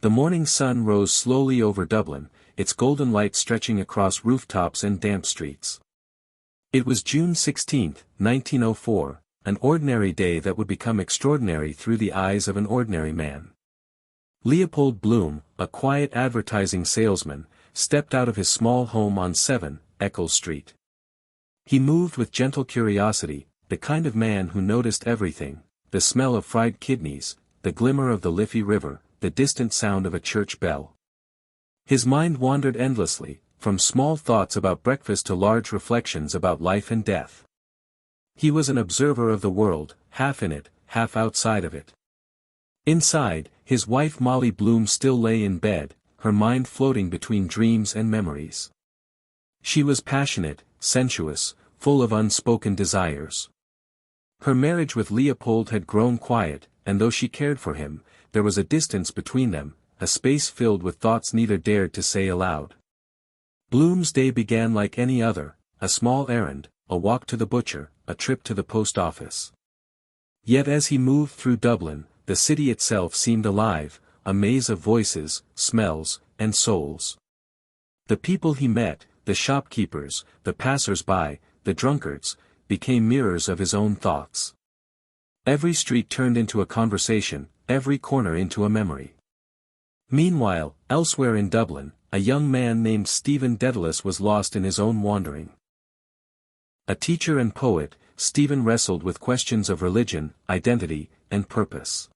The morning sun rose slowly over Dublin, its golden light stretching across rooftops and damp streets. It was June 16, 1904, an ordinary day that would become extraordinary through the eyes of an ordinary man. Leopold Bloom, a quiet advertising salesman, stepped out of his small home on 7 Eccles Street. He moved with gentle curiosity, the kind of man who noticed everything: the smell of fried kidneys, the glimmer of the Liffey River, the distant sound of a church bell. His mind wandered endlessly, from small thoughts about breakfast to large reflections about life and death. He was an observer of the world, half in it, half outside of it. Inside, his wife Molly Bloom still lay in bed, her mind floating between dreams and memories. She was passionate, sensuous, full of unspoken desires. Her marriage with Leopold had grown quiet, and though she cared for him, there was a distance between them, a space filled with thoughts neither dared to say aloud. Bloom's day began like any other: a small errand, a walk to the butcher, a trip to the post office. Yet as he moved through Dublin, the city itself seemed alive, a maze of voices, smells, and souls. The people he met, the shopkeepers, the passers-by, the drunkards, became mirrors of his own thoughts. Every street turned into a conversation, every corner into a memory. Meanwhile, elsewhere in Dublin, a young man named Stephen Dedalus was lost in his own wandering. A teacher and poet, Stephen wrestled with questions of religion, identity, and purpose.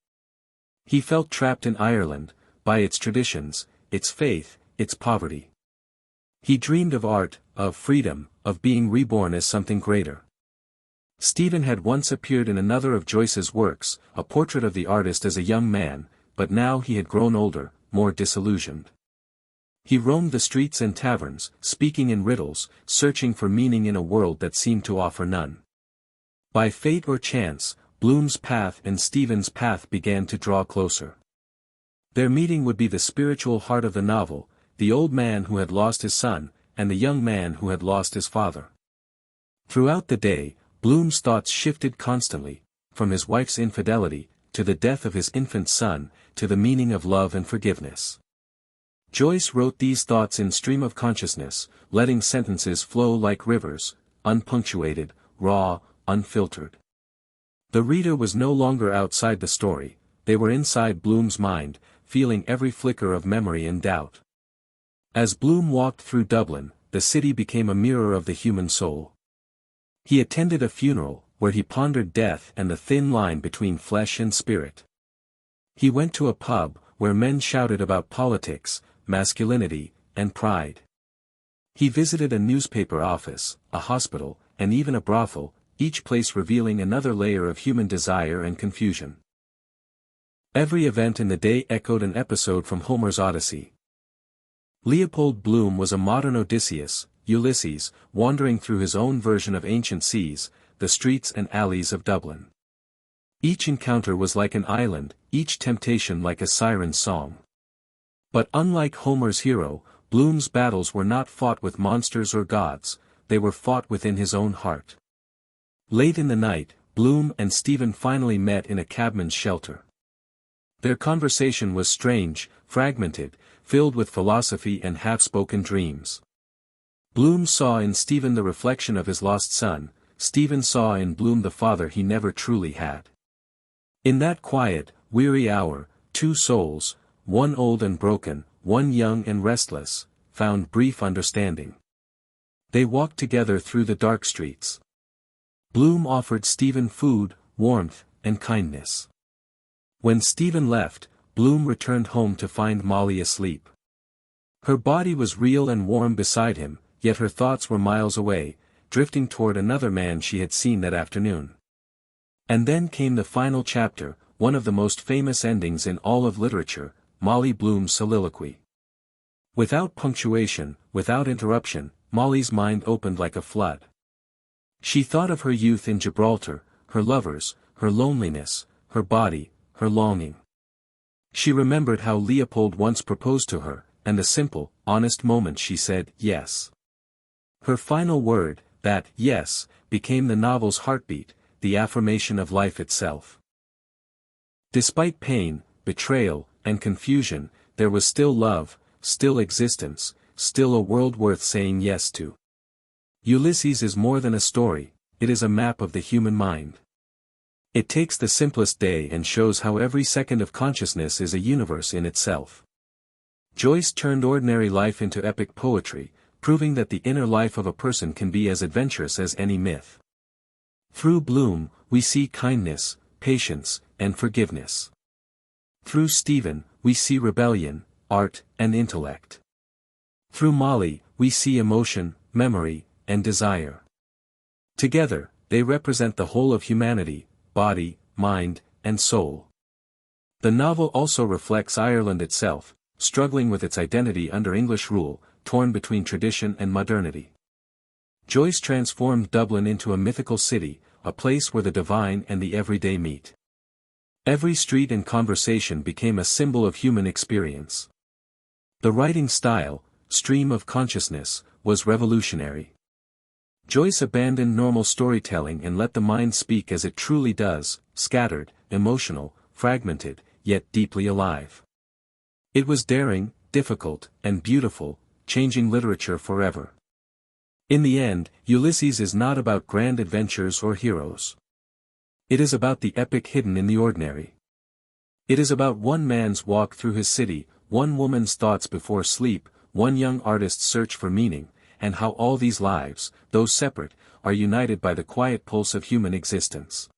He felt trapped in Ireland, by its traditions, its faith, its poverty. He dreamed of art, of freedom, of being reborn as something greater. Stephen had once appeared in another of Joyce's works, a portrait of the artist as a young man, but now he had grown older, more disillusioned. He roamed the streets and taverns, speaking in riddles, searching for meaning in a world that seemed to offer none. By fate or chance, Bloom's path and Stephen's path began to draw closer. Their meeting would be the spiritual heart of the novel: the old man who had lost his son, and the young man who had lost his father. Throughout the day, Bloom's thoughts shifted constantly, from his wife's infidelity, to the death of his infant son, to the meaning of love and forgiveness. Joyce wrote these thoughts in stream of consciousness, letting sentences flow like rivers, unpunctuated, raw, unfiltered. The reader was no longer outside the story, they were inside Bloom's mind, feeling every flicker of memory and doubt. As Bloom walked through Dublin, the city became a mirror of the human soul. He attended a funeral, where he pondered death and the thin line between flesh and spirit. He went to a pub, where men shouted about politics, masculinity, and pride. He visited a newspaper office, a hospital, and even a brothel, each place revealing another layer of human desire and confusion. Every event in the day echoed an episode from Homer's Odyssey. Leopold Bloom was a modern Odysseus, Ulysses, wandering through his own version of ancient seas, the streets and alleys of Dublin. Each encounter was like an island, each temptation like a siren's song. But unlike Homer's hero, Bloom's battles were not fought with monsters or gods, they were fought within his own heart. Late in the night, Bloom and Stephen finally met in a cabman's shelter. Their conversation was strange, fragmented, filled with philosophy and half-spoken dreams. Bloom saw in Stephen the reflection of his lost son, Stephen saw in Bloom the father he never truly had. In that quiet, weary hour, two souls, one old and broken, one young and restless, found brief understanding. They walked together through the dark streets. Bloom offered Stephen food, warmth, and kindness. When Stephen left, Bloom returned home to find Molly asleep. Her body was real and warm beside him, yet her thoughts were miles away, drifting toward another man she had seen that afternoon. And then came the final chapter, one of the most famous endings in all of literature, Molly Bloom's soliloquy. Without punctuation, without interruption, Molly's mind opened like a flood. She thought of her youth in Gibraltar, her lovers, her loneliness, her body, her longing. She remembered how Leopold once proposed to her, and the simple, honest moment she said, yes. Her final word, that yes, became the novel's heartbeat, the affirmation of life itself. Despite pain, betrayal, and confusion, there was still love, still existence, still a world worth saying yes to. Ulysses is more than a story, it is a map of the human mind. It takes the simplest day and shows how every second of consciousness is a universe in itself. Joyce turned ordinary life into epic poetry, proving that the inner life of a person can be as adventurous as any myth. Through Bloom, we see kindness, patience, and forgiveness. Through Stephen, we see rebellion, art, and intellect. Through Molly, we see emotion, memory, and desire. Together, they represent the whole of humanity, body, mind, and soul. The novel also reflects Ireland itself, struggling with its identity under English rule, torn between tradition and modernity. Joyce transformed Dublin into a mythical city, a place where the divine and the everyday meet. Every street and conversation became a symbol of human experience. The writing style, stream of consciousness, was revolutionary. Joyce abandoned normal storytelling and let the mind speak as it truly does, scattered, emotional, fragmented, yet deeply alive. It was daring, difficult, and beautiful, changing literature forever. In the end, Ulysses is not about grand adventures or heroes. It is about the epic hidden in the ordinary. It is about one man's walk through his city, one woman's thoughts before sleep, one young artist's search for meaning, and how all these lives, though separate, are united by the quiet pulse of human existence.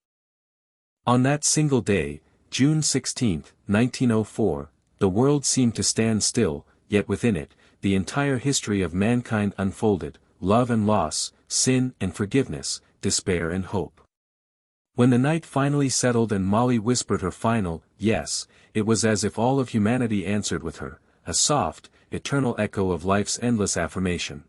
On that single day, June 16, 1904, the world seemed to stand still, yet within it, the entire history of mankind unfolded, love and loss, sin and forgiveness, despair and hope. When the night finally settled and Molly whispered her final, yes, it was as if all of humanity answered with her, a soft, eternal echo of life's endless affirmation.